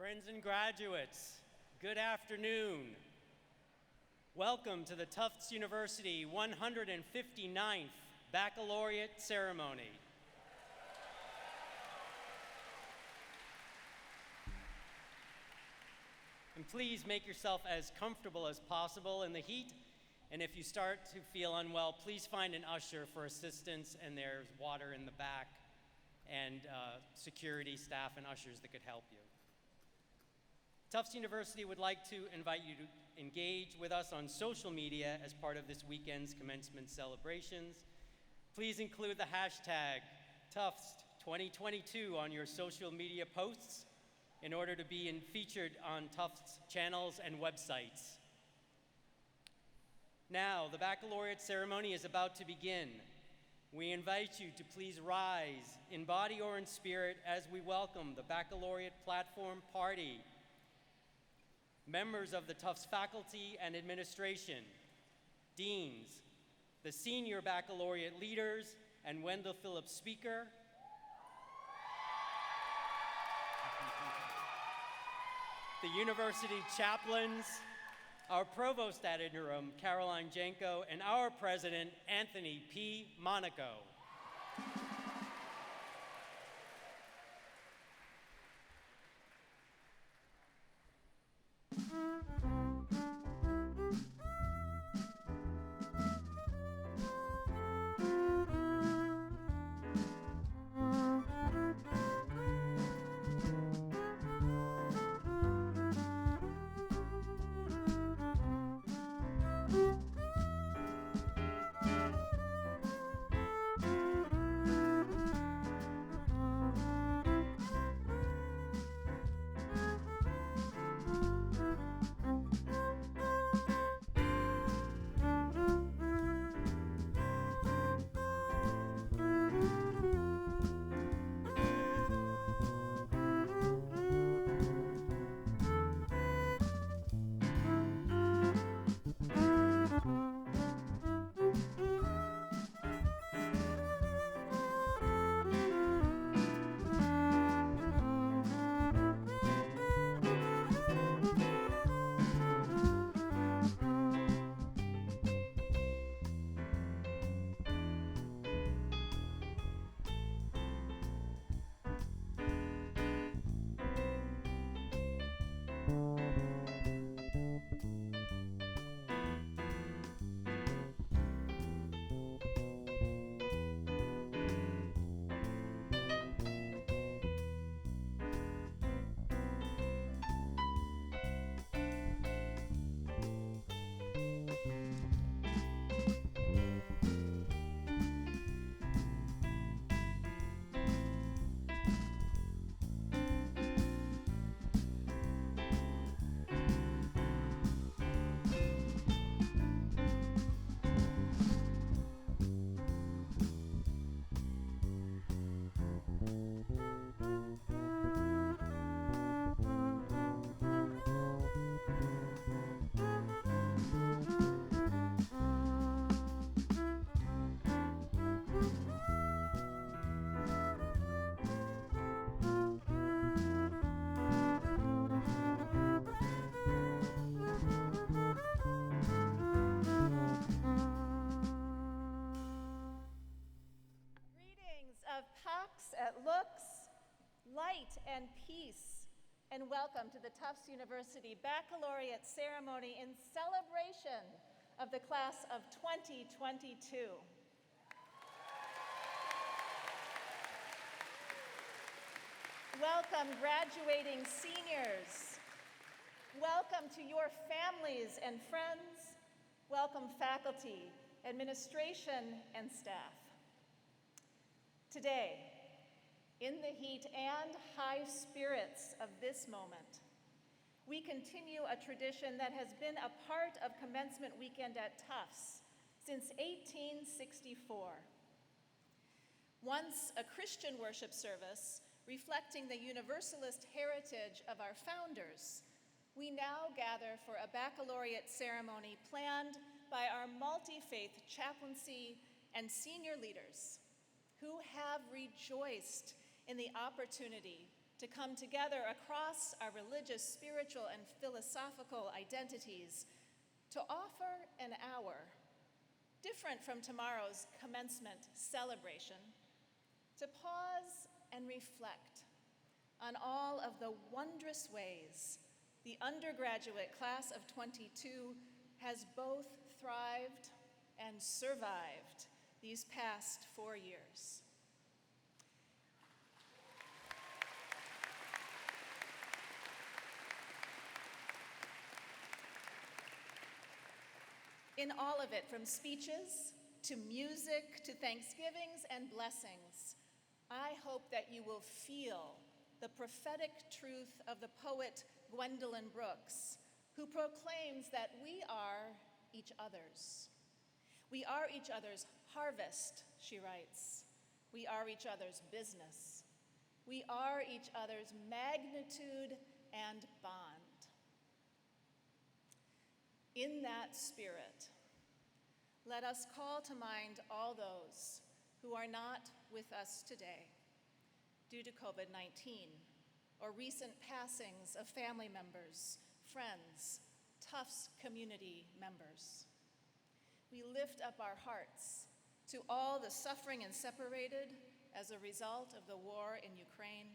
Friends and graduates, good afternoon. Welcome to the Tufts University 159th Baccalaureate Ceremony. And please make yourself as comfortable as possible in the heat. And if you start to feel unwell, please find an usher for assistance, and there's water in the back and security staff and ushers that could help you. Tufts University would like to invite you to engage with us on social media as part of this weekend's commencement celebrations. Please include the hashtag Tufts 2022 on your social media posts in order to be featured on Tufts channels and websites. Now, the baccalaureate ceremony is about to begin. We invite you to please rise in body or in spirit as we welcome the Baccalaureate Platform Party, members of the Tufts faculty and administration, deans, the senior baccalaureate leaders, and Wendell Phillips speaker, the university chaplains, our provost ad interim, Caroline Janko, and our president, Anthony P. Monaco. light and peace, and welcome to the Tufts University Baccalaureate ceremony in celebration of the class of 2022. Welcome, graduating seniors. Welcome to your families and friends. Welcome, faculty, administration, and staff. Today, in the heat and high spirits of this moment, we continue a tradition that has been a part of Commencement Weekend at Tufts since 1864. Once a Christian worship service reflecting the Universalist heritage of our founders, we now gather for a baccalaureate ceremony planned by our multi-faith chaplaincy and senior leaders who have rejoiced in the opportunity to come together across our religious, spiritual, and philosophical identities to offer an hour, different from tomorrow's commencement celebration, to pause and reflect on all of the wondrous ways the undergraduate class of 22 has both thrived and survived these past 4 years. In all of it, from speeches to music to Thanksgivings and blessings, I hope that you will feel the prophetic truth of the poet Gwendolyn Brooks, who proclaims that we are each other's. We are each other's harvest, she writes. We are each other's business. We are each other's magnitude and bond. In that spirit, let us call to mind all those who are not with us today due to COVID-19 or recent passings of family members, friends, Tufts community members. We lift up our hearts to all the suffering and separated as a result of the war in Ukraine.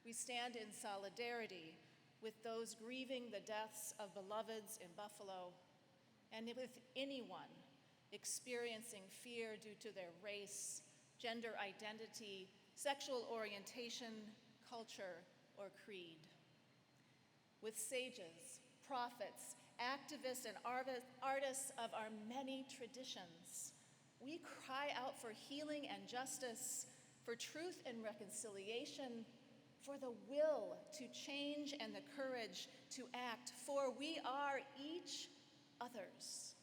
We stand in solidarity with those grieving the deaths of beloveds in Buffalo, and with anyone experiencing fear due to their race, gender identity, sexual orientation, culture, or creed. With sages, prophets, activists, and artists of our many traditions, we cry out for healing and justice, for truth and reconciliation, for the will to change and the courage to act, for we are each other's.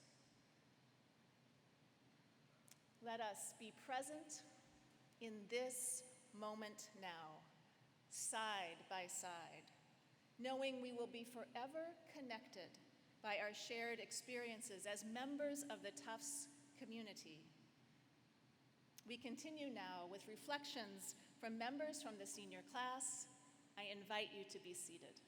Let us be present in this moment now, side by side, knowing we will be forever connected by our shared experiences as members of the Tufts community. We continue now with reflections from members from the senior class. I invite you to be seated.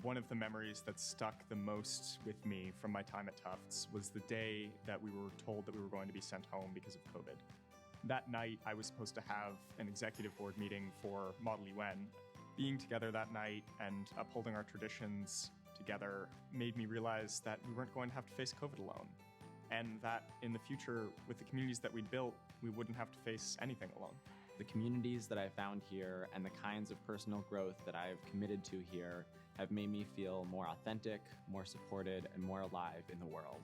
One of the memories that stuck the most with me from my time at Tufts was the day that we were told that we were going to be sent home because of COVID. That night, I was supposed to have an executive board meeting for Model UN. Being together that night and upholding our traditions together made me realize that we weren't going to have to face COVID alone, and that in the future, with the communities that we'd built, we wouldn't have to face anything alone. The communities that I found here and the kinds of personal growth that I've committed to here have made me feel more authentic, more supported, and more alive in the world.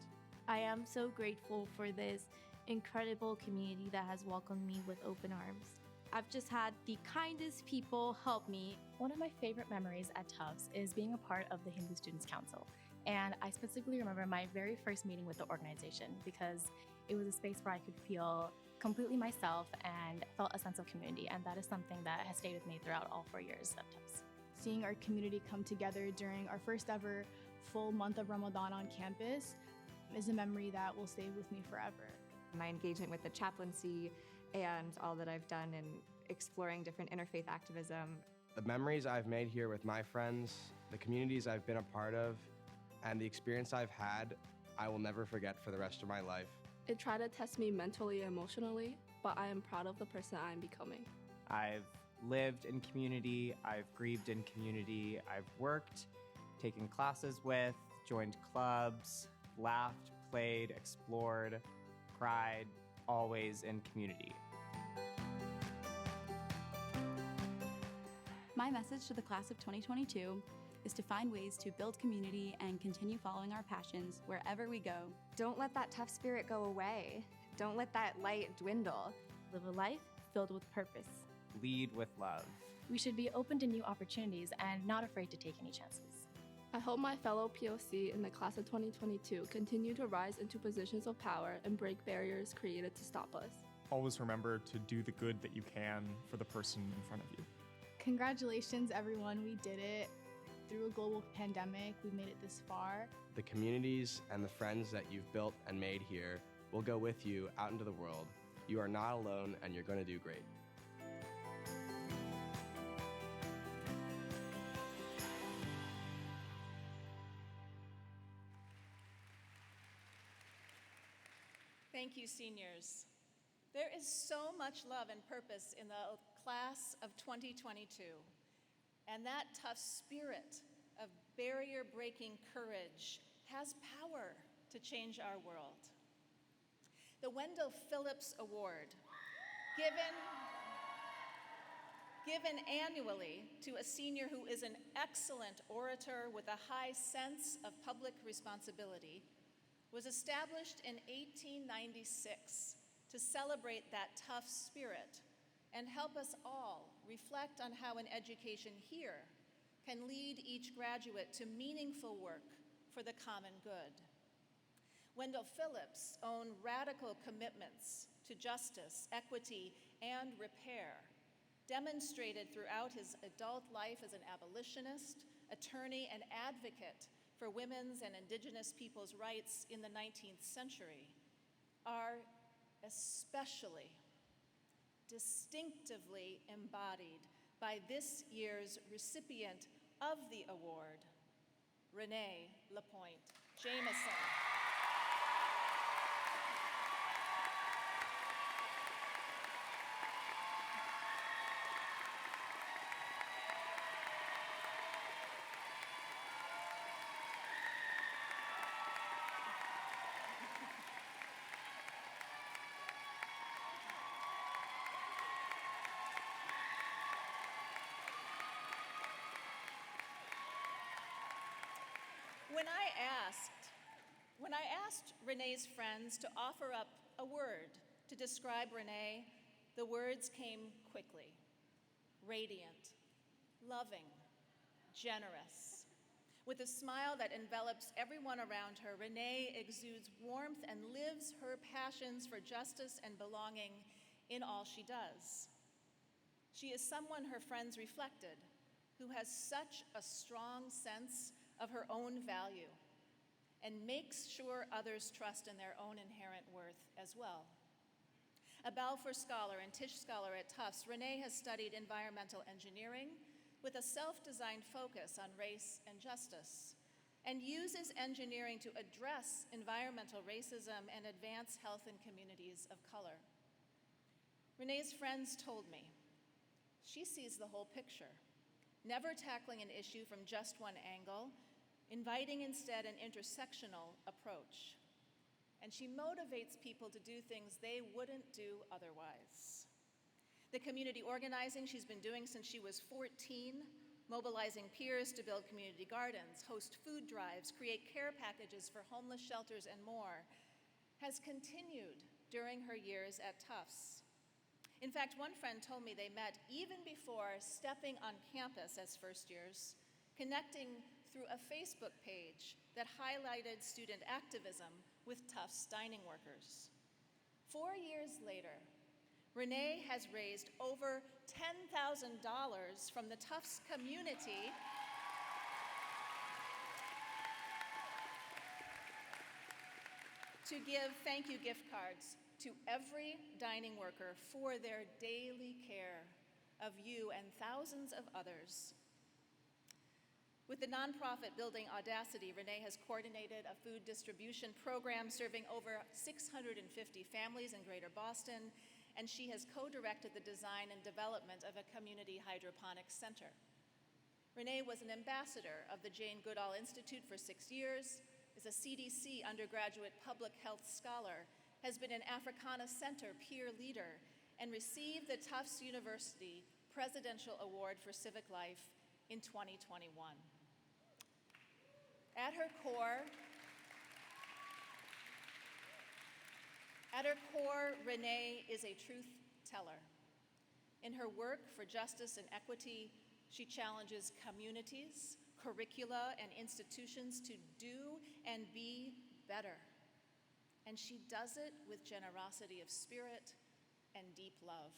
I am so grateful for this incredible community that has welcomed me with open arms. I've just had the kindest people help me. One of my favorite memories at Tufts is being a part of the Hindu Students Council. And I specifically remember my very first meeting with the organization because it was a space where I could feel completely myself and felt a sense of community. And that is something that has stayed with me throughout all 4 years of Tufts. Seeing our community come together during our first ever full month of Ramadan on campus is a memory that will stay with me forever. My engagement with the chaplaincy and all that I've done exploring different interfaith activism. The memories I've made here with my friends, the communities I've been a part of, and the experience I've had, I will never forget for the rest of my life. It tried to test me mentally and emotionally, but I am proud of the person I'm becoming. I've lived in community, I've grieved in community, I've worked, taken classes with, joined clubs, laughed, played, explored, cried, always in community. My message to the class of 2022 is to find ways to build community and continue following our passions wherever we go. Don't let that tough spirit go away. Don't let that light dwindle. Live a life filled with purpose. Lead with love. We should be open to new opportunities and not afraid to take any chances. I hope my fellow POC in the class of 2022 continue to rise into positions of power and break barriers created to stop us. Always remember to do the good that you can for the person in front of you. Congratulations, everyone. We did it. Through a global pandemic, we made it this far. The communities and the friends that you've built and made here will go with you out into the world. You are not alone, and you're going to do great. Thank you, seniors. There is so much love and purpose in the class of 2022, and that tough spirit of barrier-breaking courage has power to change our world. The Wendell Phillips Award, given annually to a senior who is an excellent orator with a high sense of public responsibility, was established in 1896 to celebrate that tough spirit and help us all reflect on how an education here can lead each graduate to meaningful work for the common good. Wendell Phillips' own radical commitments to justice, equity, and repair demonstrated throughout his adult life as an abolitionist, attorney, and advocate for women's and indigenous peoples' rights in the 19th century are especially distinctively embodied by this year's recipient of the award, Renee LaPointe Jameson. When I asked Renee's friends to offer up a word to describe Renee, the words came quickly. Radiant, loving, generous. With a smile that envelops everyone around her, Renee exudes warmth and lives her passions for justice and belonging in all she does. She is someone her friends reflected, who has such a strong sense of her own value and makes sure others trust in their own inherent worth as well. A Balfour Scholar and Tisch Scholar at Tufts, Renee has studied environmental engineering with a self-designed focus on race and justice, and uses engineering to address environmental racism and advance health in communities of color. Renee's friends told me she sees the whole picture, never tackling an issue from just one angle, inviting instead an intersectional approach. And she motivates people to do things they wouldn't do otherwise. The community organizing she's been doing since she was 14, mobilizing peers to build community gardens, host food drives, create care packages for homeless shelters, and more, has continued during her years at Tufts. In fact, one friend told me they met even before stepping on campus as first years, connecting through a Facebook page that highlighted student activism with Tufts dining workers. 4 years later, Renee has raised over $10,000 from the Tufts community to give thank you gift cards to every dining worker for their daily care of you and thousands of others. With the nonprofit Building Audacity, Renee has coordinated a food distribution program serving over 650 families in Greater Boston, and she has co-directed the design and development of a community hydroponics center. Renee was an ambassador of the Jane Goodall Institute for 6 years, is a CDC undergraduate public health scholar, has been an Africana Center peer leader, and received the Tufts University Presidential Award for Civic Life in 2021. At her core, Renee is a truth teller. In her work for justice and equity, she challenges communities, curricula, and institutions to do and be better. And she does it with generosity of spirit and deep love.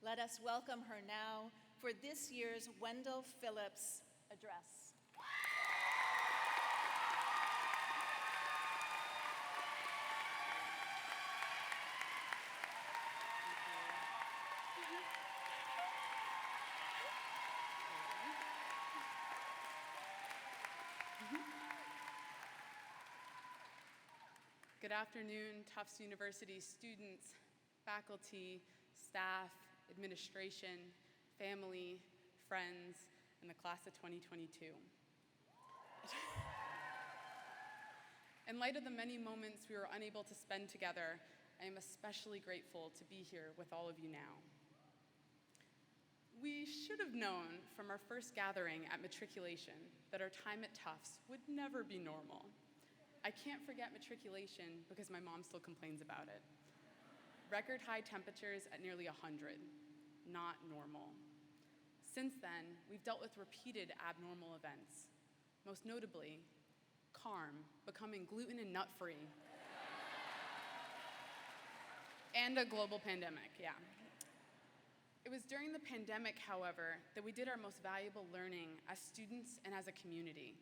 Let us welcome her now for this year's Wendell Phillips address. Good afternoon, Tufts University students, faculty, staff, administration, family, friends, and the class of 2022. In light of the many moments we were unable to spend together, I am especially grateful to be here with all of you now. We should have known from our first gathering at matriculation that our time at Tufts would never be normal. I can't forget matriculation because my mom still complains about it. Record high temperatures at nearly 100, not normal. Since then, we've dealt with repeated abnormal events, most notably, CARM becoming gluten and nut-free, and a global pandemic, yeah. It was during the pandemic, however, that we did our most valuable learning as students and as a community.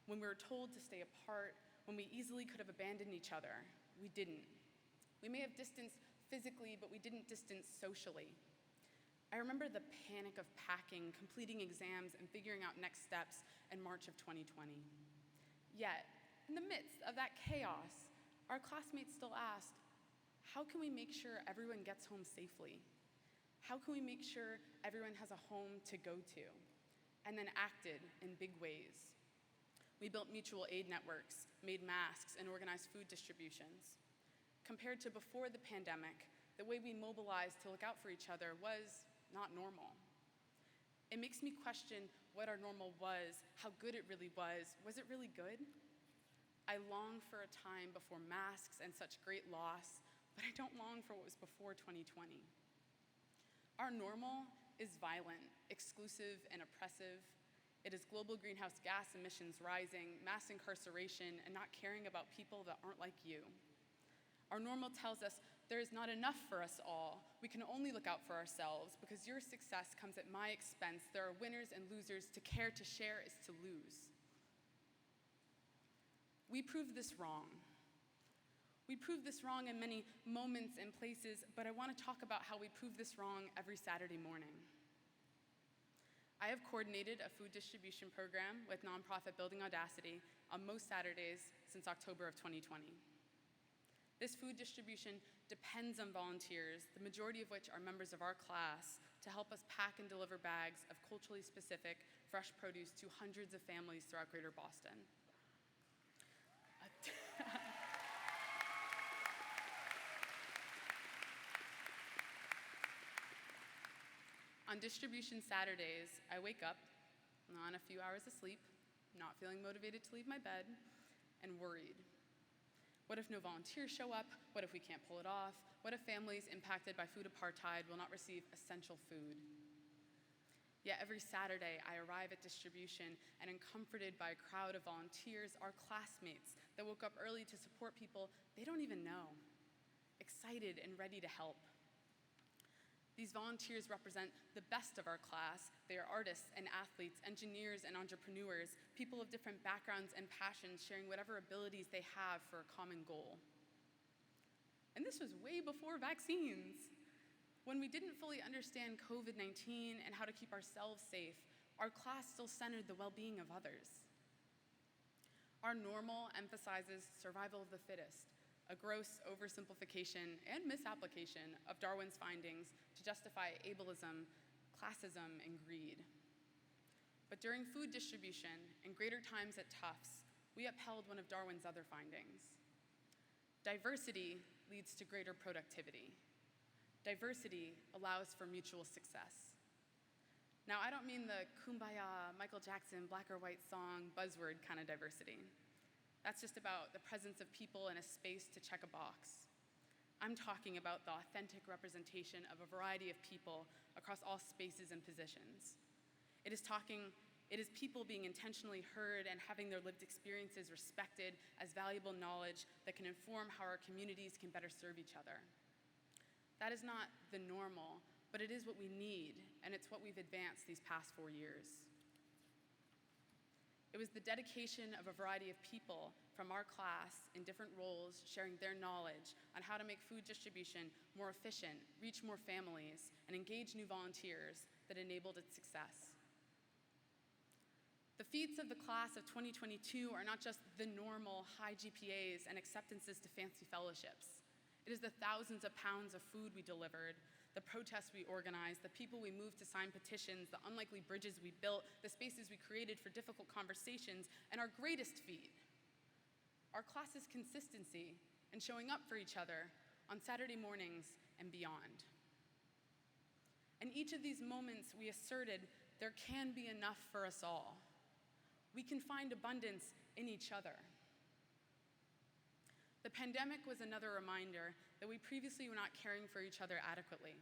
When we were told to stay apart, when we easily could have abandoned each other, we didn't. We may have distanced physically, but we didn't distance socially. I remember the panic of packing, completing exams, and figuring out next steps in March of 2020. Yet, in the midst of that chaos, our classmates still asked, how can we make sure everyone gets home safely? How can we make sure everyone has a home to go to? And then acted in big ways. We built mutual aid networks, made masks, and organized food distributions. Compared to before the pandemic, the way we mobilized to look out for each other was not normal. It makes me question what our normal was, how good it really was. Was it really good? I long for a time before masks and such great loss, but I don't long for what was before 2020. Our normal is violent, exclusive, and oppressive. It is global greenhouse gas emissions rising, mass incarceration, and not caring about people that aren't like you. Our normal tells us there is not enough for us all. We can only look out for ourselves because your success comes at my expense. There are winners and losers. To care to share is to lose. We proved this wrong. We proved this wrong in many moments and places, but I want to talk about how we prove this wrong every Saturday morning. I have coordinated a food distribution program with nonprofit Building Audacity on most Saturdays since October of 2020. This food distribution depends on volunteers, the majority of which are members of our class, to help us pack and deliver bags of culturally specific fresh produce to hundreds of families throughout Greater Boston. On distribution Saturdays, I wake up on a few hours of sleep, not feeling motivated to leave my bed, and worried. What if no volunteers show up? What if we can't pull it off? What if families impacted by food apartheid will not receive essential food? Yet every Saturday, I arrive at distribution and am comforted by a crowd of volunteers, our classmates, that woke up early to support people they don't even know, excited and ready to help. These volunteers represent the best of our class. They are artists and athletes, engineers and entrepreneurs, people of different backgrounds and passions sharing whatever abilities they have for a common goal. And this was way before vaccines. When we didn't fully understand COVID-19 and how to keep ourselves safe, our class still centered the well-being of others. Our normal emphasizes survival of the fittest, a gross oversimplification and misapplication of Darwin's findings to justify ableism, classism, and greed. But during food distribution and greater times at Tufts, we upheld one of Darwin's other findings. Diversity leads to greater productivity. Diversity allows for mutual success. Now, I don't mean the kumbaya, Michael Jackson, black or white song, buzzword kind of diversity. That's just about the presence of people in a space to check a box. I'm talking about the authentic representation of a variety of people across all spaces and positions. It is people being intentionally heard and having their lived experiences respected as valuable knowledge that can inform how our communities can better serve each other. That is not the normal, but it is what we need, and it's what we've advanced these past 4 years. It was the dedication of a variety of people from our class in different roles sharing their knowledge on how to make food distribution more efficient, reach more families, and engage new volunteers that enabled its success. The feats of the class of 2022 are not just the normal high GPAs and acceptances to fancy fellowships. It is the thousands of pounds of food we delivered, the protests we organized, the people we moved to sign petitions, the unlikely bridges we built, the spaces we created for difficult conversations, and our greatest feat, our class's consistency and showing up for each other on Saturday mornings and beyond. In each of these moments, we asserted there can be enough for us all. We can find abundance in each other. The pandemic was another reminder that we previously were not caring for each other adequately.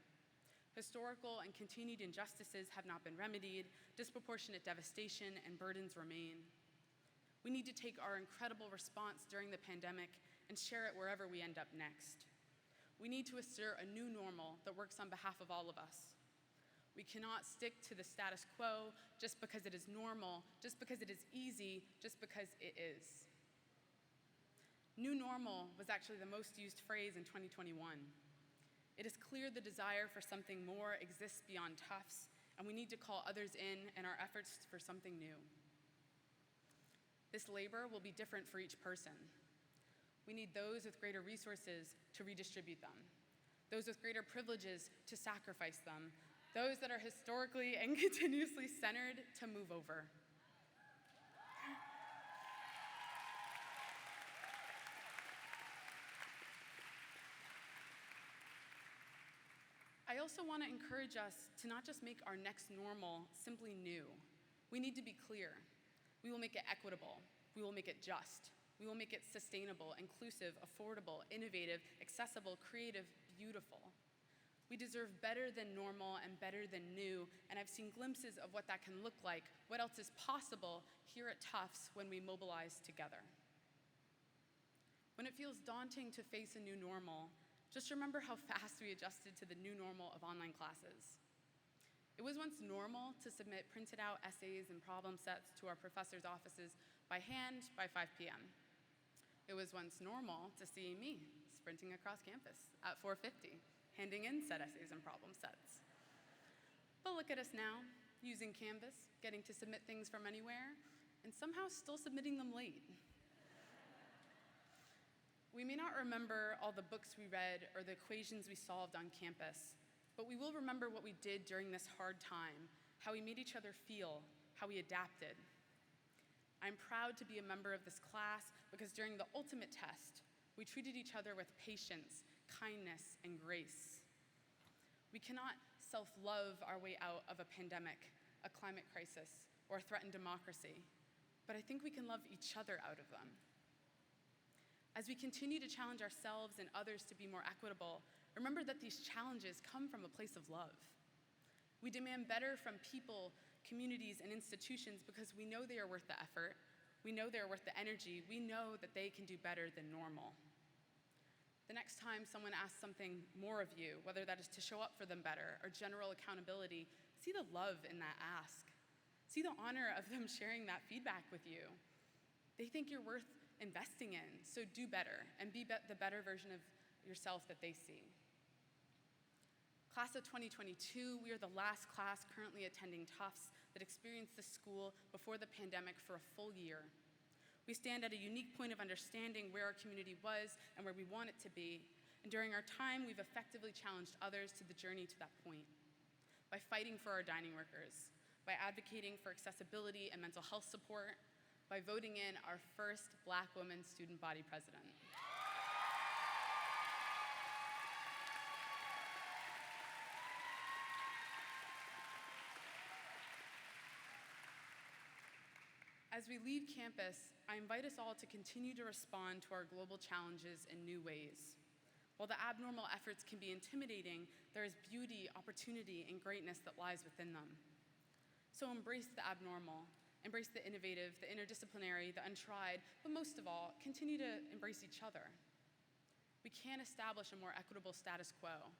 Historical and continued injustices have not been remedied, disproportionate devastation and burdens remain. We need to take our incredible response during the pandemic and share it wherever we end up next. We need to assert a new normal that works on behalf of all of us. We cannot stick to the status quo just because it is normal, just because it is easy, just because it is. New normal was actually the most used phrase in 2021. It is clear the desire for something more exists beyond Tufts, and we need to call others in our efforts for something new. This labor will be different for each person. We need those with greater resources to redistribute them, those with greater privileges to sacrifice them, those that are historically and continuously centered to move over. I also want to encourage us to not just make our next normal simply new. We need to be clear. We will make it equitable. We will make it just. We will make it sustainable, inclusive, affordable, innovative, accessible, creative, beautiful. We deserve better than normal and better than new, and I've seen glimpses of what that can look like, what else is possible here at Tufts when we mobilize together. When it feels daunting to face a new normal, just remember how fast we adjusted to the new normal of online classes. It was once normal to submit printed out essays and problem sets to our professors' offices by hand by 5 p.m. It was once normal to see me sprinting across campus at 4:50, handing in said essays and problem sets. But look at us now, using Canvas, getting to submit things from anywhere, and somehow still submitting them late. We may not remember all the books we read or the equations we solved on campus, but we will remember what we did during this hard time, how we made each other feel, how we adapted. I'm proud to be a member of this class because during the ultimate test, we treated each other with patience, kindness, and grace. We cannot self-love our way out of a pandemic, a climate crisis, or a threatened democracy, but I think we can love each other out of them. As we continue to challenge ourselves and others to be more equitable, remember that these challenges come from a place of love. We demand better from people, communities, and institutions because we know they are worth the effort, we know they are worth the energy, we know that they can do better than normal. The next time someone asks something more of you, whether that is to show up for them better or general accountability, see the love in that ask. See the honor of them sharing that feedback with you. They think you're worth investing in, so do better and be the better version of yourself that they see. Class of 2022, we are the last class currently attending Tufts that experienced the school before the pandemic for a full year. We stand at a unique point of understanding where our community was and where we want it to be, and during our time, we've effectively challenged others to the journey to that point. By fighting for our dining workers, by advocating for accessibility and mental health support, by voting in our first Black woman student body president. As we leave campus, I invite us all to continue to respond to our global challenges in new ways. While the abnormal efforts can be intimidating, there is beauty, opportunity, and greatness that lies within them. So embrace the abnormal, embrace the innovative, the interdisciplinary, the untried, but most of all, continue to embrace each other. We can establish a more equitable status quo.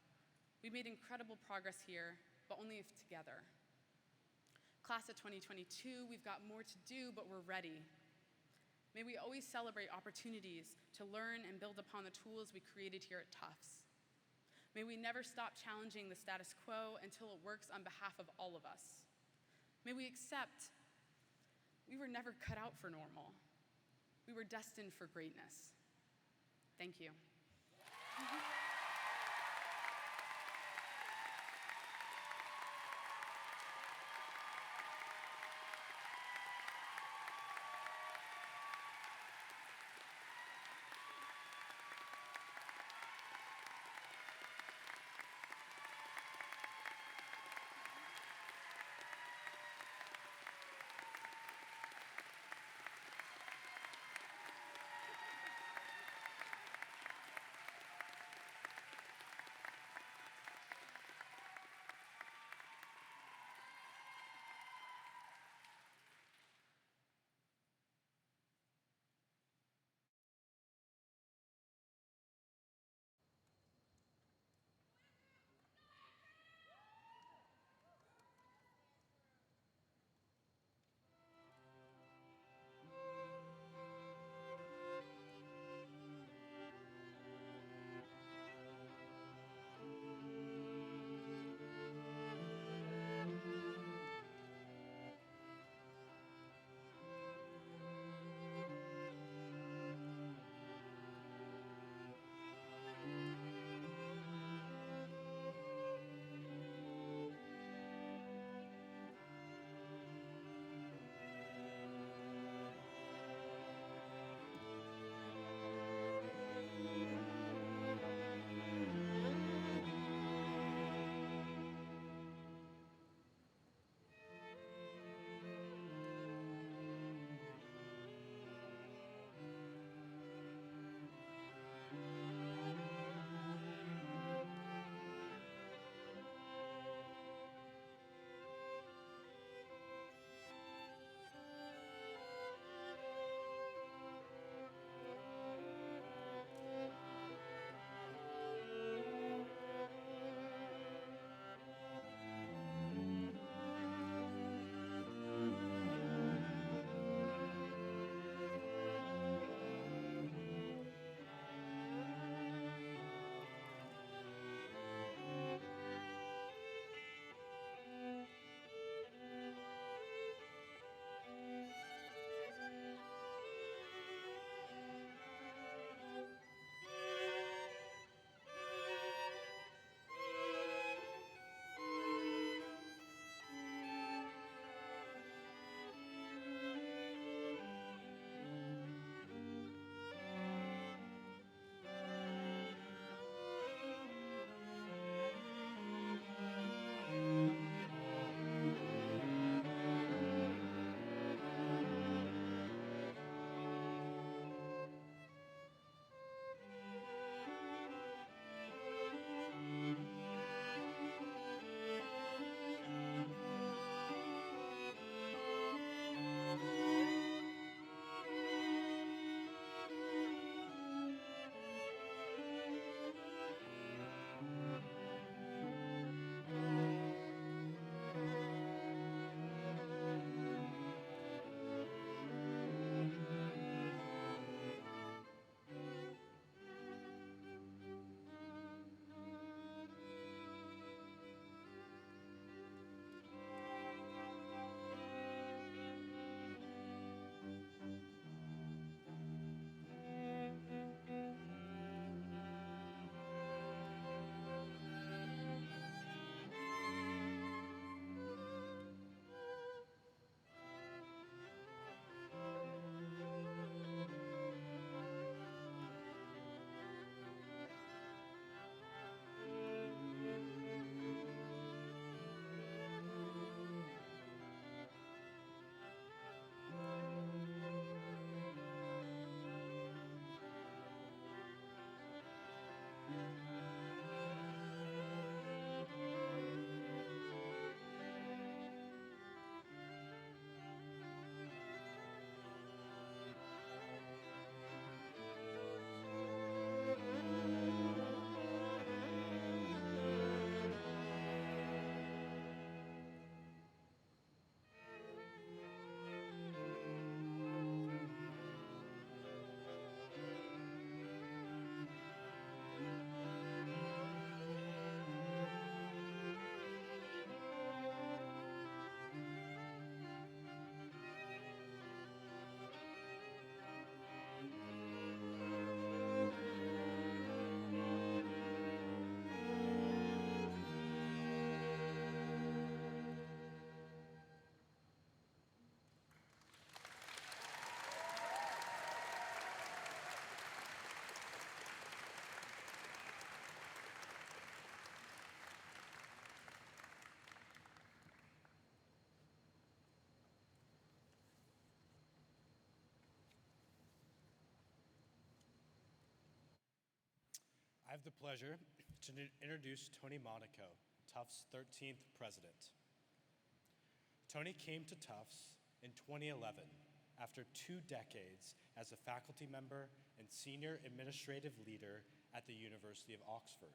We made incredible progress here, but only if together. Class of 2022, we've got more to do, but we're ready. May we always celebrate opportunities to learn and build upon the tools we created here at Tufts. May we never stop challenging the status quo until it works on behalf of all of us. May we accept we were never cut out for normal. We were destined for greatness. Thank you. have the pleasure to introduce Tony Monaco, Tufts' 13th president. Tony came to Tufts in 2011 after 2 decades as a faculty member and senior administrative leader at the University of Oxford.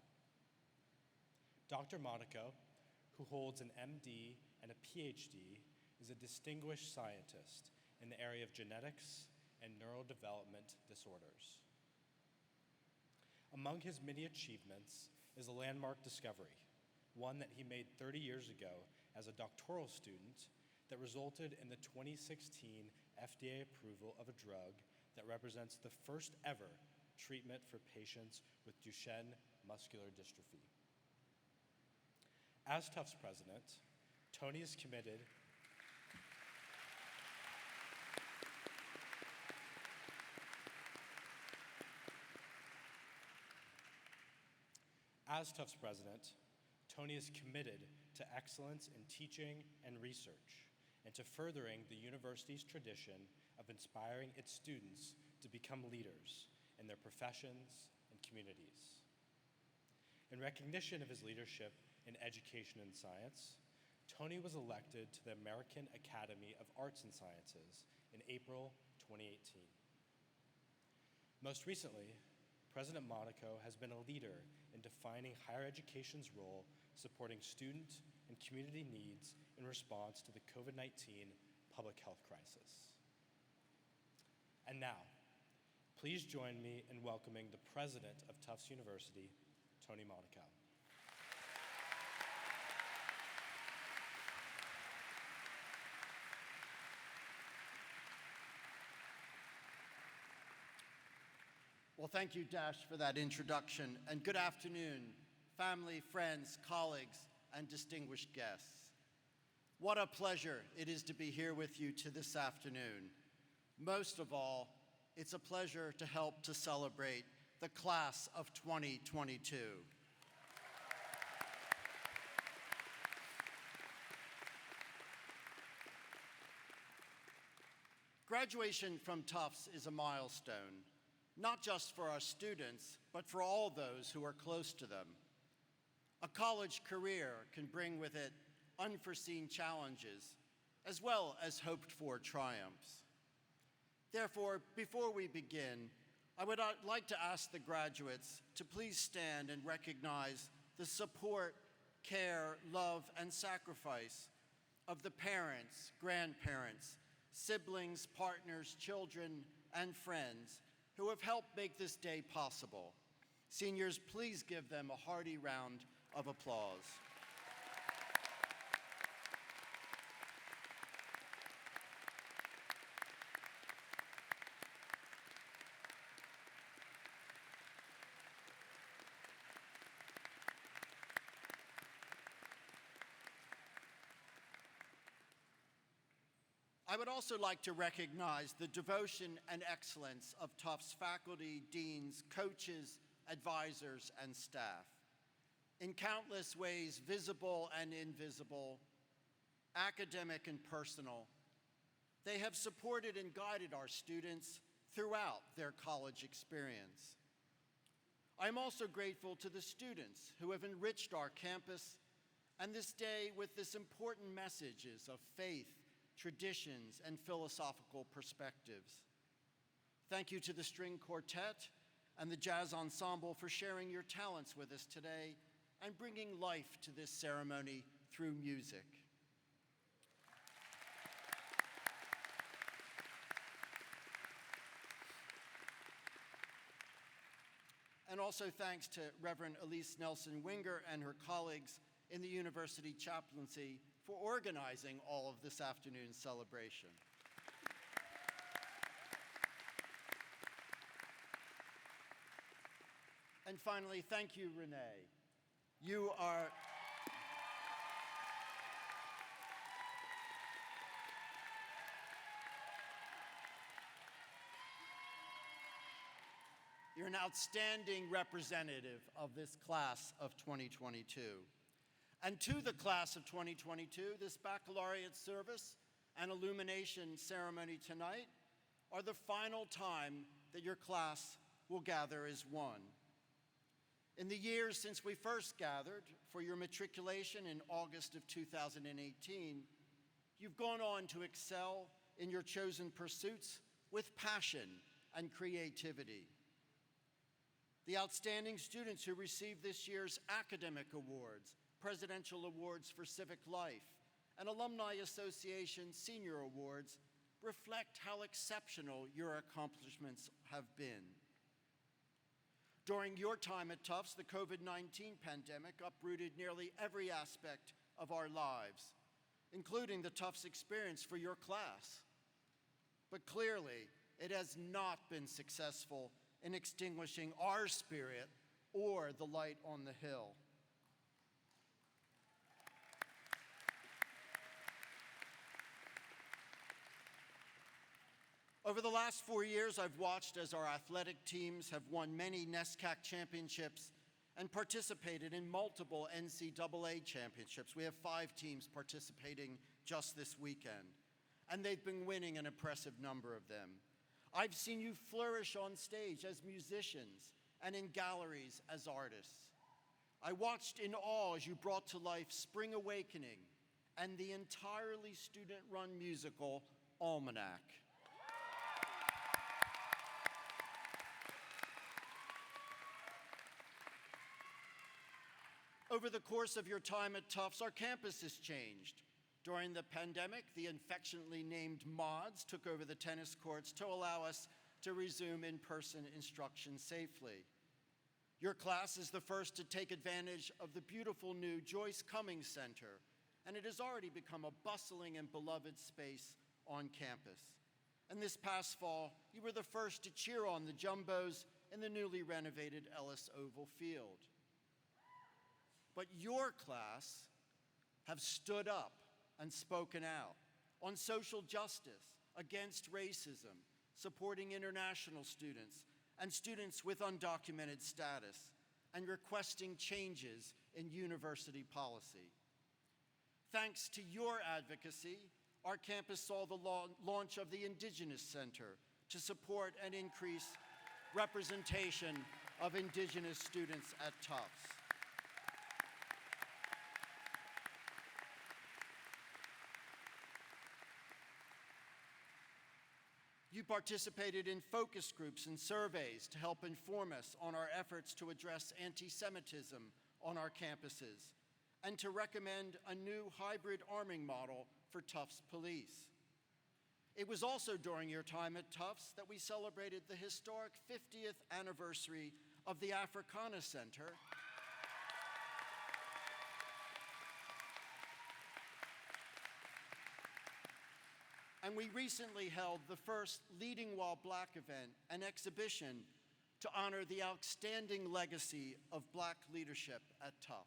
Dr. Monaco, who holds an MD and a PhD, is a distinguished scientist in the area of genetics and neurodevelopment disorders. Among his many achievements is a landmark discovery, one that he made 30 years ago as a doctoral student that resulted in the 2016 FDA approval of a drug that represents the first ever treatment for patients with Duchenne muscular dystrophy. As Tufts president, Tony is committed to excellence in teaching and research, and to furthering the university's tradition of inspiring its students to become leaders in their professions and communities. In recognition of his leadership in education and science, Tony was elected to the American Academy of Arts and Sciences in April 2018. Most recently, President Monaco has been a leader in defining higher education's role supporting student and community needs in response to the COVID-19 public health crisis. And now, please join me in welcoming the president of Tufts University, Tony Monaco. Well, thank you, Dash, for that introduction, and good afternoon, family, friends, colleagues, and distinguished guests. What a pleasure it is to be here with you this afternoon. Most of all, it's a pleasure to help to celebrate the class of 2022. Graduation from Tufts is a milestone, not just for our students, but for all those who are close to them. A college career can bring with it unforeseen challenges, as well as hoped-for triumphs. Therefore, before we begin, I would like to ask the graduates to please stand and recognize the support, care, love, and sacrifice of the parents, grandparents, siblings, partners, children, and friends who have helped make this day possible. Seniors, please give them a hearty round of applause. I would also like to recognize the devotion and excellence of Tufts faculty, deans, coaches, advisors, and staff. In countless ways, visible and invisible, academic and personal, they have supported and guided our students throughout their college experience. I'm also grateful to the students who have enriched our campus and this day with this important messages of faith, traditions, and philosophical perspectives. Thank you to the String Quartet and the Jazz Ensemble for sharing your talents with us today and bringing life to this ceremony through music. And also thanks to Reverend Elise Nelson Winger and her colleagues in the University Chaplaincy for organizing all of this afternoon's celebration. And finally, thank you, Renee. You're an outstanding representative of this class of 2022. And to the class of 2022, this baccalaureate service and illumination ceremony tonight are the final time that your class will gather as one. In the years since we first gathered for your matriculation in August of 2018, you've gone on to excel in your chosen pursuits with passion and creativity. The outstanding students who received this year's academic awards, Presidential Awards for Civic Life, and Alumni Association Senior Awards reflect how exceptional your accomplishments have been. During your time at Tufts, the COVID-19 pandemic uprooted nearly every aspect of our lives, including the Tufts experience for your class. But clearly, it has not been successful in extinguishing our spirit or the light on the hill. Over the last 4 years, I've watched as our athletic teams have won many NESCAC championships and participated in multiple NCAA championships. We have 5 teams participating just this weekend, and they've been winning an impressive number of them. I've seen you flourish on stage as musicians and in galleries as artists. I watched in awe as you brought to life Spring Awakening and the entirely student-run musical Almanac. Over the course of your time at Tufts, our campus has changed. During the pandemic, the affectionately named mods took over the tennis courts to allow us to resume in-person instruction safely. Your class is the first to take advantage of the beautiful new Joyce Cummings Center, and it has already become a bustling and beloved space on campus. And this past fall, you were the first to cheer on the Jumbos in the newly renovated Ellis Oval Field. But your class have stood up and spoken out on social justice, against racism, supporting international students and students with undocumented status, and requesting changes in university policy. Thanks to your advocacy, our campus saw the launch of the Indigenous Center to support and increase representation of Indigenous students at Tufts. You participated in focus groups and surveys to help inform us on our efforts to address anti-Semitism on our campuses and to recommend a new hybrid arming model for Tufts police. It was also during your time at Tufts that we celebrated the historic 50th anniversary of the Africana Center and we recently held the first Leading While Black event, an exhibition to honor the outstanding legacy of Black leadership at Tufts.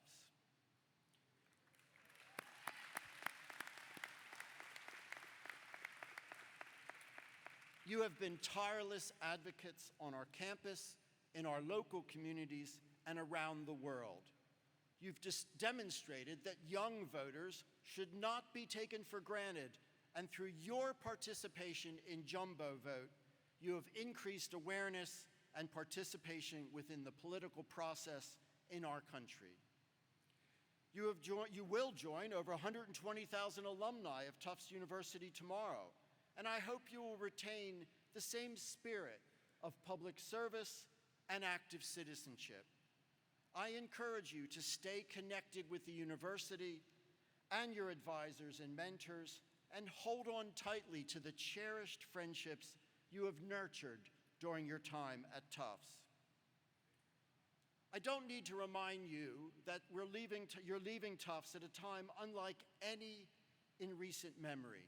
You have been tireless advocates on our campus, in our local communities, and around the world. You've demonstrated that young voters should not be taken for granted, and through your participation in Jumbo Vote, you have increased awareness and participation within the political process in our country. You will join over 120,000 alumni of Tufts University tomorrow, and I hope you will retain the same spirit of public service and active citizenship. I encourage you to stay connected with the university and your advisors and mentors, and hold on tightly to the cherished friendships you have nurtured during your time at Tufts. I don't need to remind you that you're leaving Tufts at a time unlike any in recent memory.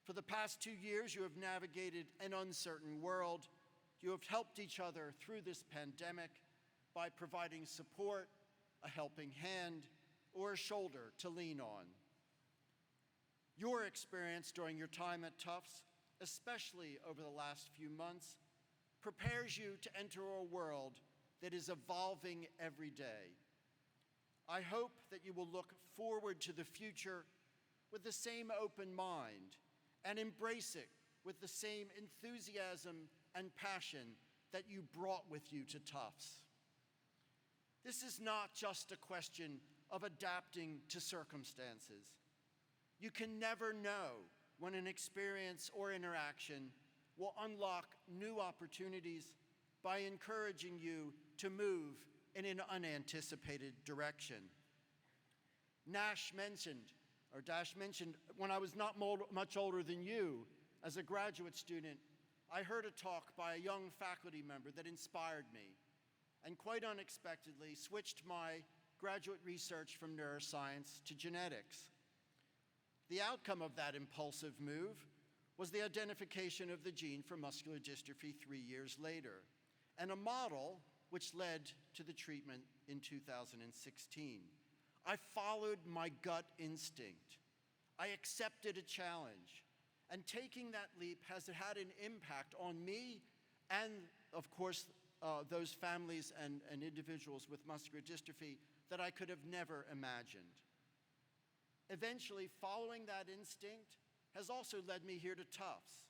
For the past 2 years, you have navigated an uncertain world. You have helped each other through this pandemic by providing support, a helping hand, or a shoulder to lean on. Your experience during your time at Tufts, especially over the last few months, prepares you to enter a world that is evolving every day. I hope that you will look forward to the future with the same open mind and embrace it with the same enthusiasm and passion that you brought with you to Tufts. This is not just a question of adapting to circumstances. You can never know when an experience or interaction will unlock new opportunities by encouraging you to move in an unanticipated direction. Dash mentioned, when I was not much older than you, as a graduate student, I heard a talk by a young faculty member that inspired me, and quite unexpectedly switched my graduate research from neuroscience to genetics. The outcome of that impulsive move was the identification of the gene for muscular dystrophy 3 years later, and a model which led to the treatment in 2016. I followed my gut instinct. I accepted a challenge, and taking that leap has had an impact on me and, of course, those families and individuals with muscular dystrophy that I could have never imagined. Eventually, following that instinct has also led me here to Tufts,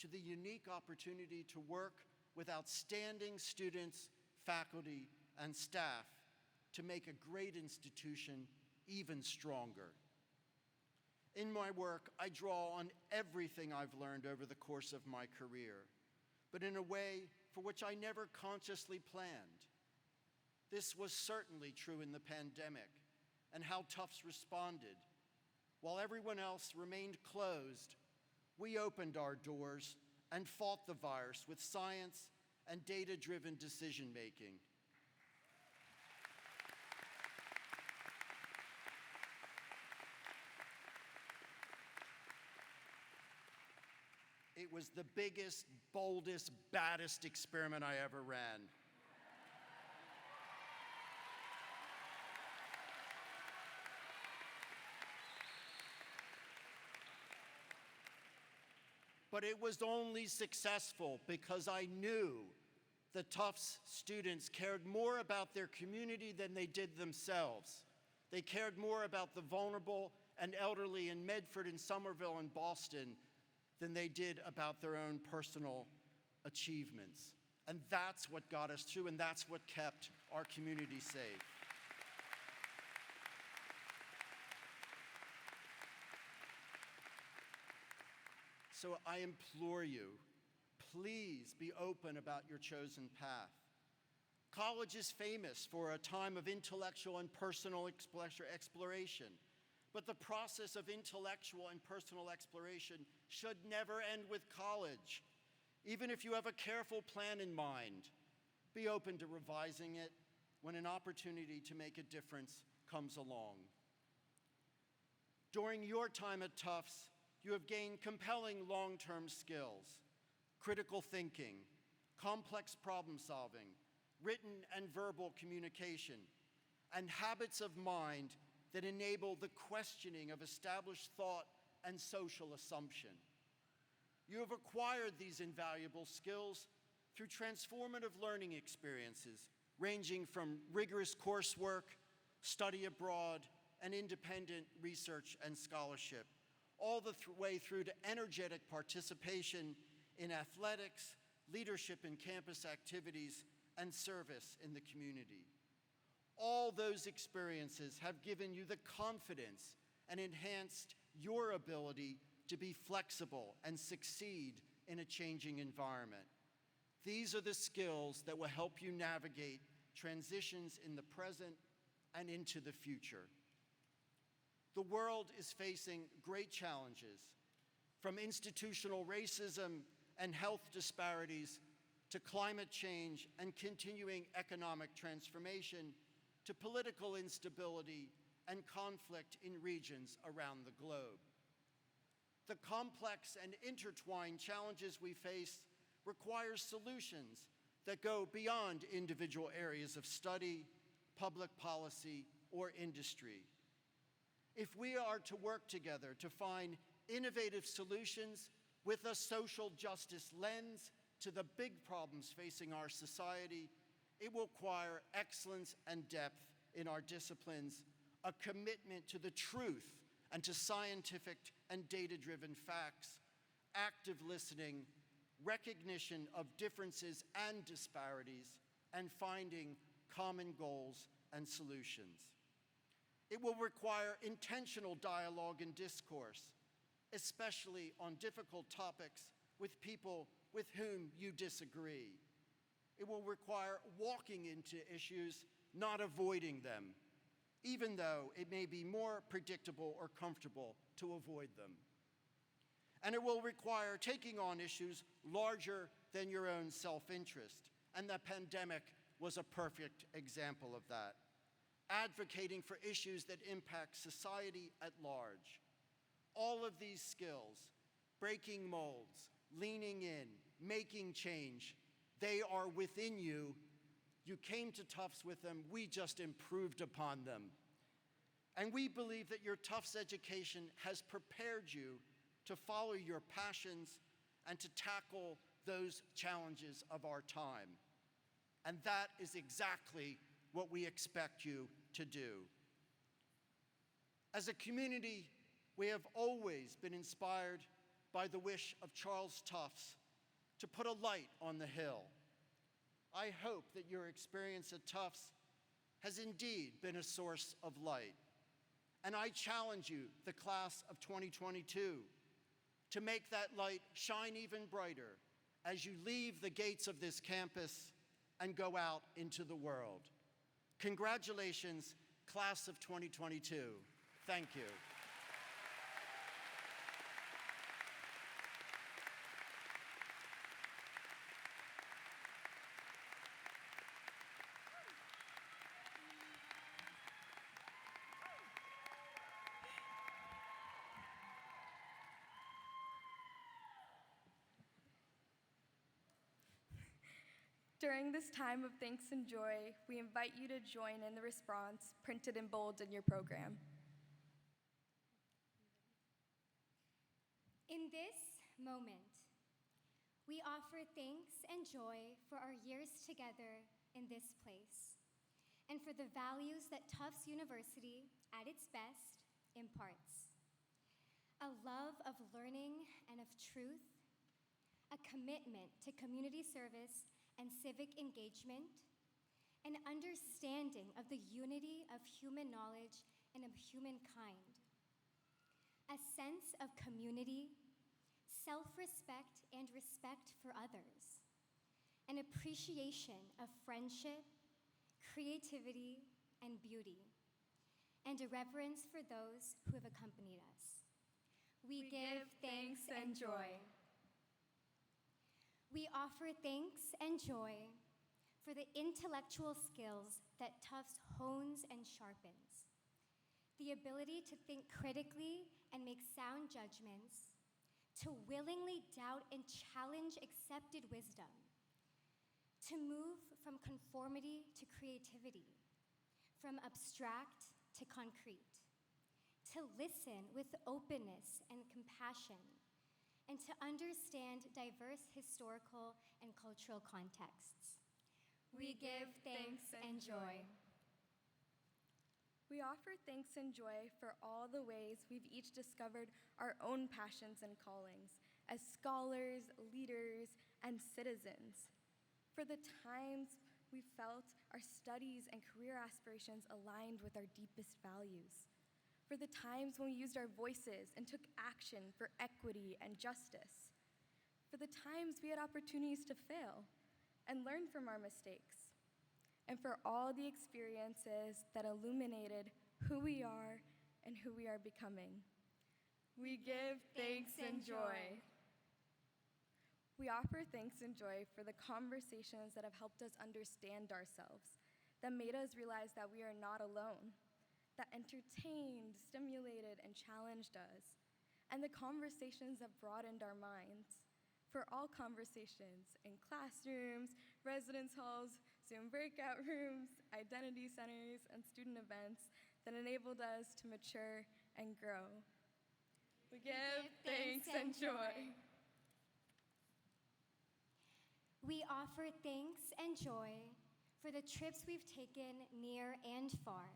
to the unique opportunity to work with outstanding students, faculty, and staff to make a great institution even stronger. In my work, I draw on everything I've learned over the course of my career, but in a way for which I never consciously planned. This was certainly true in the pandemic and how Tufts responded. While everyone else remained closed, we opened our doors and fought the virus with science and data-driven decision-making. It was the biggest, boldest, baddest experiment I ever ran. But it was only successful because I knew the Tufts students cared more about their community than they did themselves. They cared more about the vulnerable and elderly in Medford and Somerville and Boston than they did about their own personal achievements. And that's what got us through, and that's what kept our community safe. So I implore you, please be open about your chosen path. College is famous for a time of intellectual and personal exploration, but the process of intellectual and personal exploration should never end with college. Even if you have a careful plan in mind, be open to revising it when an opportunity to make a difference comes along. During your time at Tufts, you have gained compelling long-term skills: critical thinking, complex problem solving, written and verbal communication, and habits of mind that enable the questioning of established thought and social assumption. You have acquired these invaluable skills through transformative learning experiences, ranging from rigorous coursework, study abroad, and independent research and scholarship, all the way through to energetic participation in athletics, leadership in campus activities, and service in the community. All those experiences have given you the confidence and enhanced your ability to be flexible and succeed in a changing environment. These are the skills that will help you navigate transitions in the present and into the future. The world is facing great challenges, from institutional racism and health disparities to climate change and continuing economic transformation to political instability and conflict in regions around the globe. The complex and intertwined challenges we face require solutions that go beyond individual areas of study, public policy, or industry. If we are to work together to find innovative solutions with a social justice lens to the big problems facing our society, it will require excellence and depth in our disciplines, a commitment to the truth and to scientific and data-driven facts, active listening, recognition of differences and disparities, and finding common goals and solutions. It will require intentional dialogue and discourse, especially on difficult topics with people with whom you disagree. It will require walking into issues, not avoiding them, even though it may be more predictable or comfortable to avoid them. And it will require taking on issues larger than your own self-interest, and the pandemic was a perfect example of that. Advocating for issues that impact society at large. All of these skills, breaking molds, leaning in, making change, they are within you. You came to Tufts with them, we just improved upon them. And we believe that your Tufts education has prepared you to follow your passions and to tackle those challenges of our time. And that is exactly what we expect you to do. As a community, we have always been inspired by the wish of Charles Tufts to put a light on the hill. I hope that your experience at Tufts has indeed been a source of light. And I challenge you, the class of 2022, to make that light shine even brighter as you leave the gates of this campus and go out into the world. Congratulations, class of 2022. Thank you. During this time of thanks and joy, we invite you to join in the response printed in bold in your program. In this moment, we offer thanks and joy for our years together in this place, and for the values that Tufts University, at its best, imparts. A love of learning and of truth, a commitment to community service and civic engagement, an understanding of the unity of human knowledge and of humankind, a sense of community, self-respect and respect for others, an appreciation of friendship, creativity, and beauty, and a reverence for those who have accompanied us. We give thanks and joy. We offer thanks and joy for the intellectual skills that Tufts hones and sharpens, the ability to think critically and make sound judgments, to willingly doubt and challenge accepted wisdom, to move from conformity to creativity, from abstract to concrete, to listen with openness and compassion, and to understand diverse historical and cultural contexts. We give thanks and joy. We offer thanks and joy for all the ways we've each discovered our own passions and callings as scholars, leaders, and citizens. For the times we felt our studies and career aspirations aligned with our deepest values. For the times when we used our voices and took action for equity and justice. For the times we had opportunities to fail and learn from our mistakes. And for all the experiences that illuminated who we are and who we are becoming. We give thanks and joy. We offer thanks and joy for the conversations that have helped us understand ourselves, that made us realize that we are not alone, that entertained, stimulated, and challenged us, and the conversations that broadened our minds. For all conversations in classrooms, residence halls, Zoom breakout rooms, identity centers, and student events that enabled us to mature and grow. We give thanks and joy. We offer thanks and joy for the trips we've taken near and far,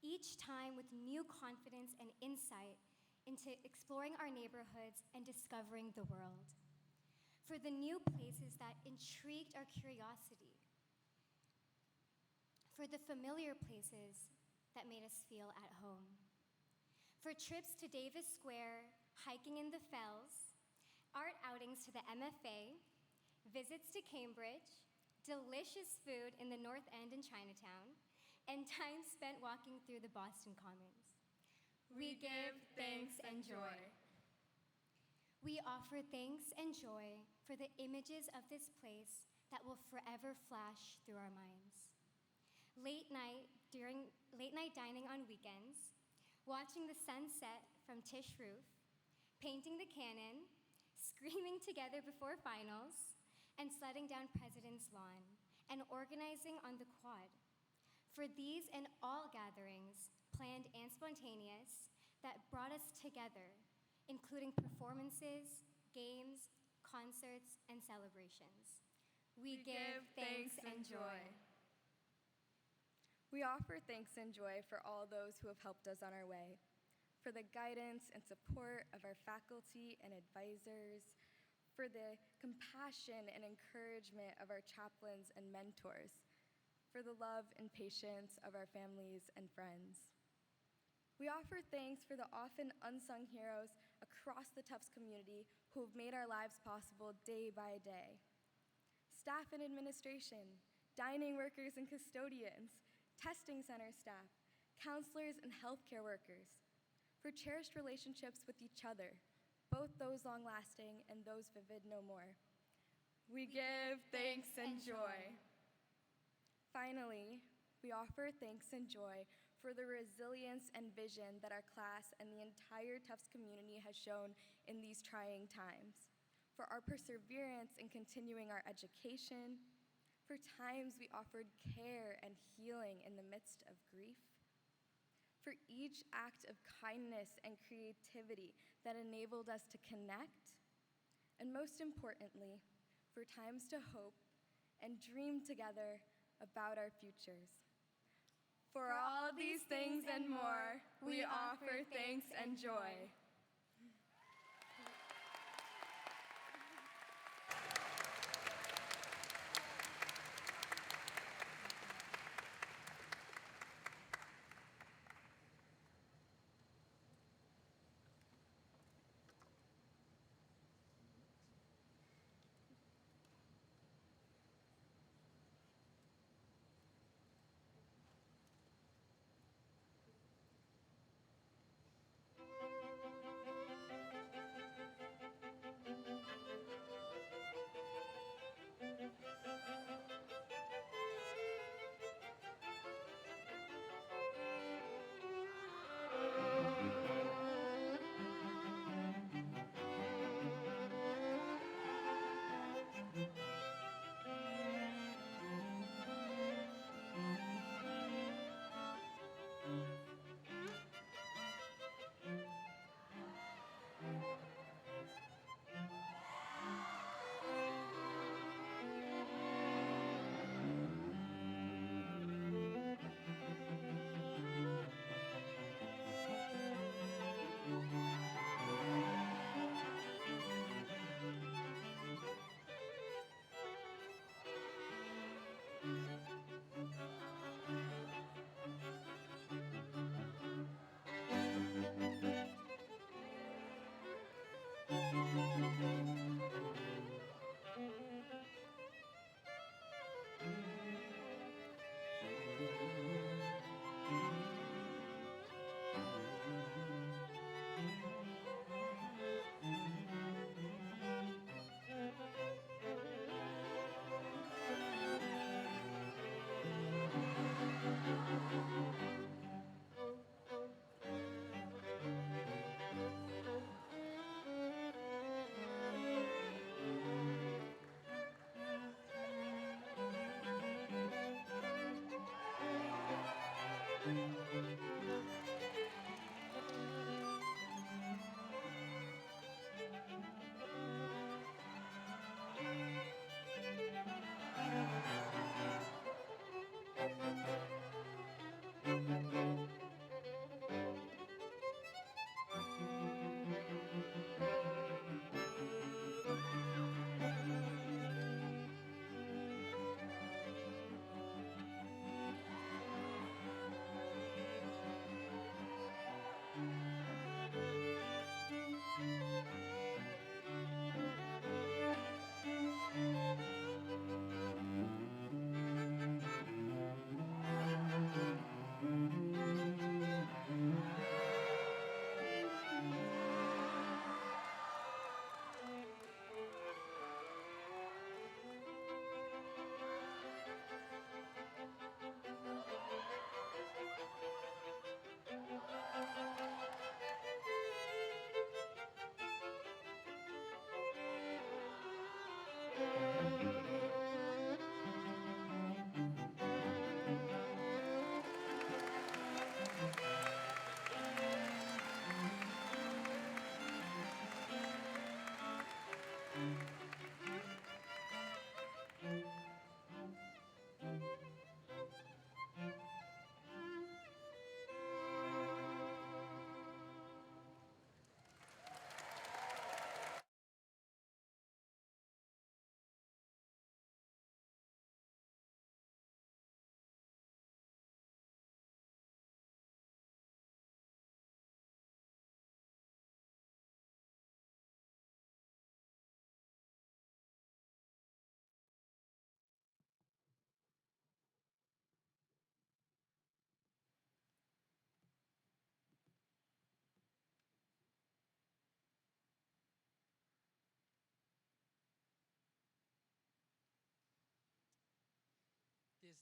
each time with new confidence and insight into exploring our neighborhoods and discovering the world. For the new places that intrigued our curiosity. for the familiar places that made us feel at home. For trips to Davis Square, hiking in the Fells, art outings to the MFA, visits to Cambridge, delicious food in the North End in Chinatown, and time spent walking through the Boston Commons. We give thanks and joy. We offer thanks and joy for the images of this place that will forever flash through our minds. Late night dining on weekends, watching the sunset from Tisch Roof, painting the cannon, screaming together before finals, and sledding down President's Lawn, and organizing on the quad. For these and all gatherings, planned and spontaneous, that brought us together, including performances, games, concerts, and celebrations. We give thanks and joy. We offer thanks and joy for all those who have helped us on our way, for the guidance and support of our faculty and advisors, for the compassion and encouragement of our chaplains and mentors, for the love and patience of our families and friends. We offer thanks for the often unsung heroes across the Tufts community who have made our lives possible day by day. Staff and administration, dining workers and custodians, testing center staff, counselors and healthcare workers, for cherished relationships with each other, both those long-lasting and those vivid no more. We give thanks and joy. Finally, we offer thanks and joy for the resilience and vision that our class and the entire Tufts community has shown in these trying times, for our perseverance in continuing our education, for times we offered care and healing in the midst of grief, for each act of kindness and creativity that enabled us to connect, and most importantly, for times to hope and dream together about our futures. For all these things and more, we offer thanks and joy.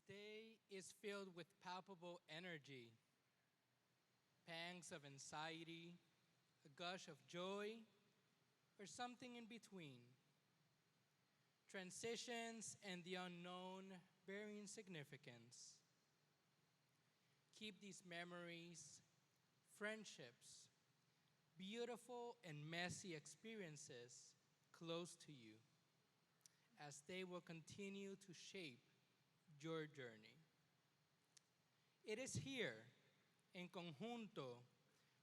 day is filled with palpable energy, pangs of anxiety, a gush of joy, or something in between. Transitions and the unknown bearing significance. Keep these memories, friendships, beautiful and messy experiences close to you, as they will continue to shape your journey. It is here, in conjunto,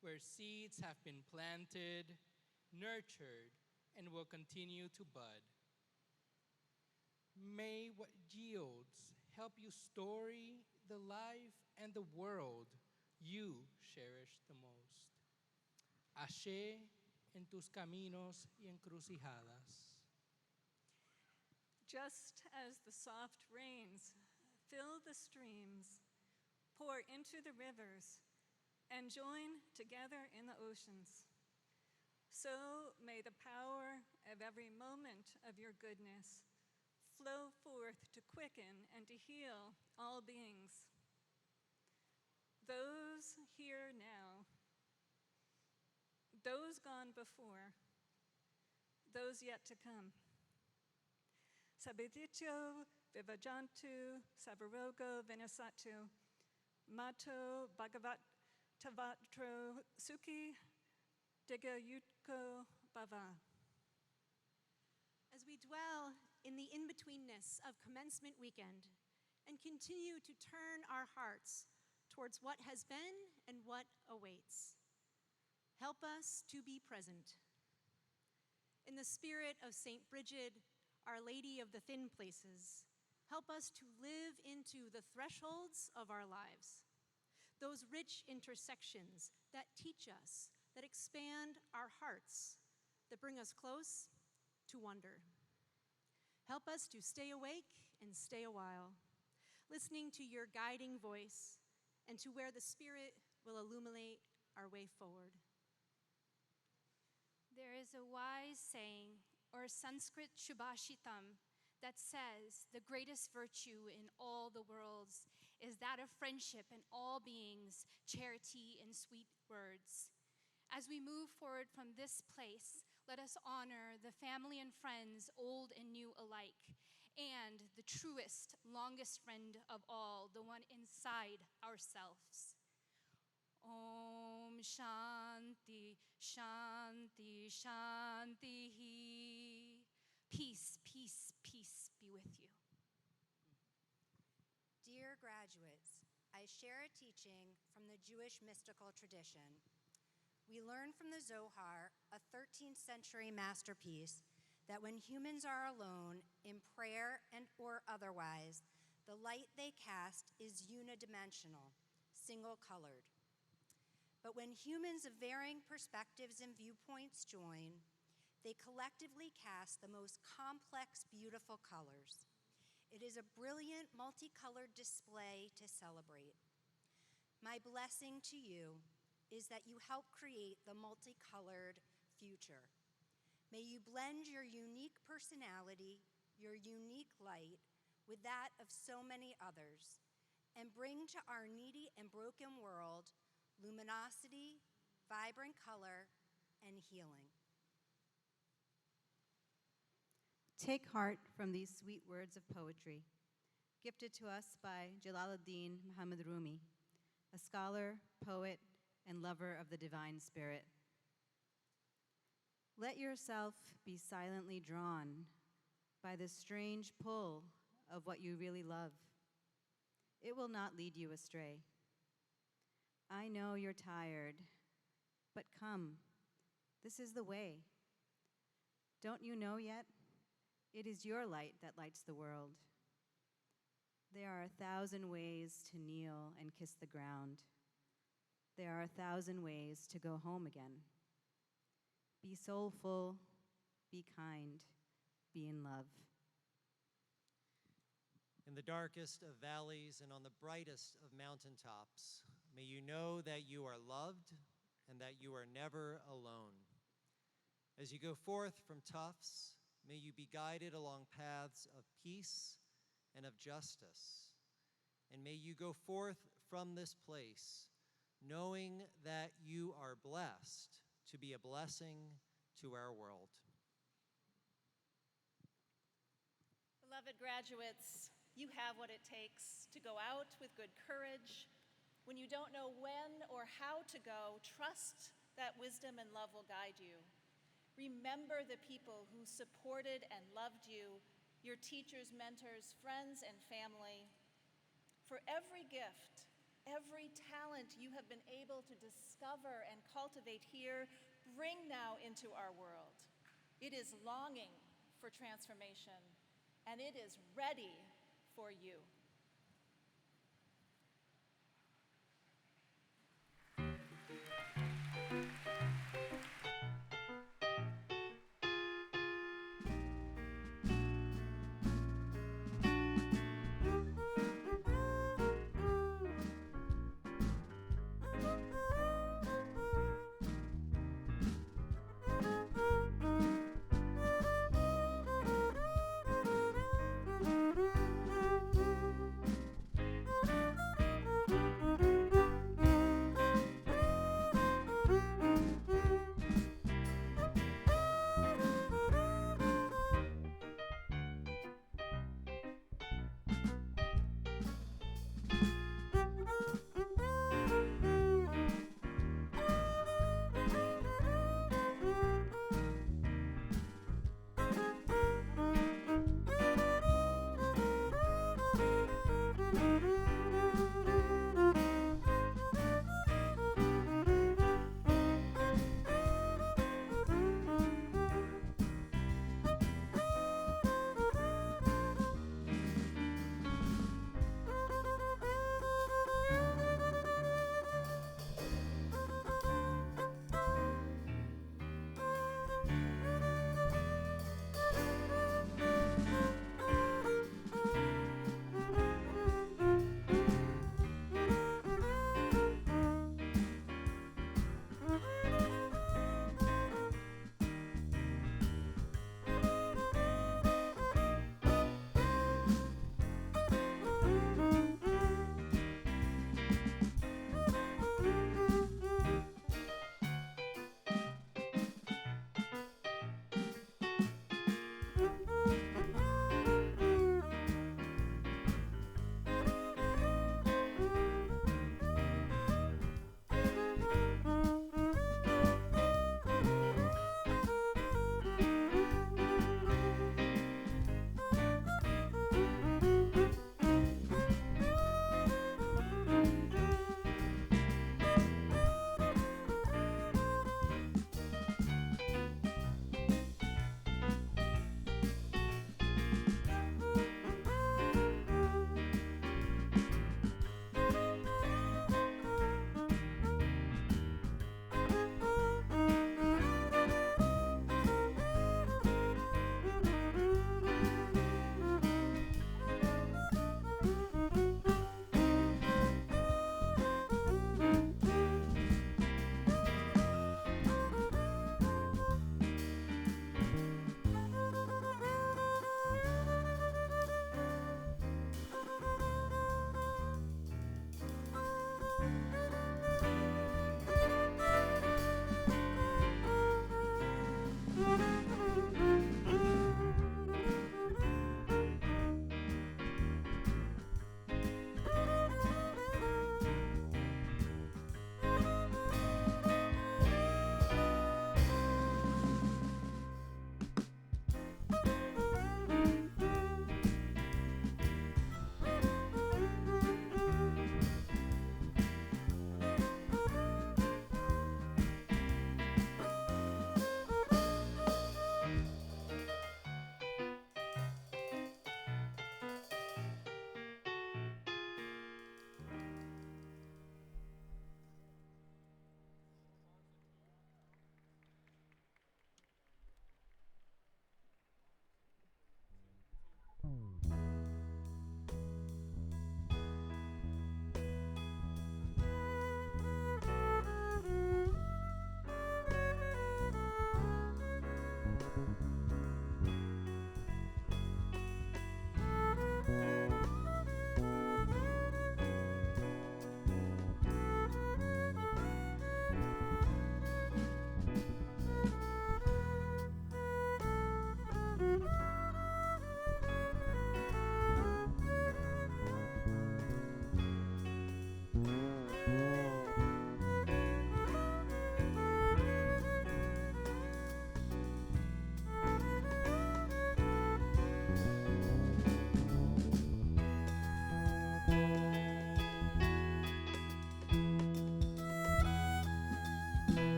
where seeds have been planted, nurtured, and will continue to bud. May what yields help you story the life and the world you cherish the most. Ashe en tus caminos y encrucijadas. Just as the soft rains fill the streams, pour into the rivers, and join together in the oceans, so may the power of every moment of your goodness flow forth to quicken and to heal all beings. Those here now, those gone before, those yet to come. Sabiditio vivajantu sabarogo venesatu, mato bhagavatavatro suki digayutko bhava. As we dwell in the in-betweenness of commencement weekend and continue to turn our hearts towards what has been and what awaits, help us to be present. In the spirit of St. Bridget, Our Lady of the Thin Places, help us to live into the thresholds of our lives, those rich intersections that teach us, that expand our hearts, that bring us close to wonder. Help us to stay awake and stay a while, listening to your guiding voice and to where the Spirit will illuminate our way forward. There is a wise saying, or Sanskrit Shubhashitam, that says the greatest virtue in all the worlds is that of friendship in all beings, charity and sweet words. As we move forward from this place, let us honor the family and friends, old and new alike, and the truest, longest friend of all, the one inside ourselves. Om Shanti, Shanti, Shanti. Peace, peace, peace be with you. Dear graduates, I share a teaching from the Jewish mystical tradition. We learn from the Zohar, a 13th century masterpiece, that when humans are alone, in prayer and or otherwise, the light they cast is unidimensional, single-colored. But when humans of varying perspectives and viewpoints join, they collectively cast the most complex, beautiful colors. It is a brilliant, multicolored display to celebrate. My blessing to you is that you help create the multicolored future. May you blend your unique personality, your unique light, with that of so many others, and bring to our needy and broken world luminosity, vibrant color, and healing. Take heart from these sweet words of poetry, gifted to us by Jalaluddin Muhammad Rumi, a scholar, poet, and lover of the divine spirit. Let yourself be silently drawn by the strange pull of what you really love. It will not lead you astray. I know you're tired, but come, this is the way. Don't you know yet? It is your light that lights the world. There are 1,000 ways to kneel and kiss the ground. There are 1,000 ways to go home again. Be soulful, be kind, be in love. In the darkest of valleys and on the brightest of mountaintops, may you know that you are loved and that you are never alone. As you go forth from Tufts, may you be guided along paths of peace and of justice. And may you go forth from this place knowing that you are blessed to be a blessing to our world. Beloved graduates, you have what it takes to go out with good courage. When you don't know when or how to go, trust that wisdom and love will guide you. Remember the people who supported and loved you, your teachers, mentors, friends, and family. For every gift, every talent you have been able to discover and cultivate here, bring now into our world. It is longing for transformation, and it is ready for you.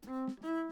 Mm-hmm.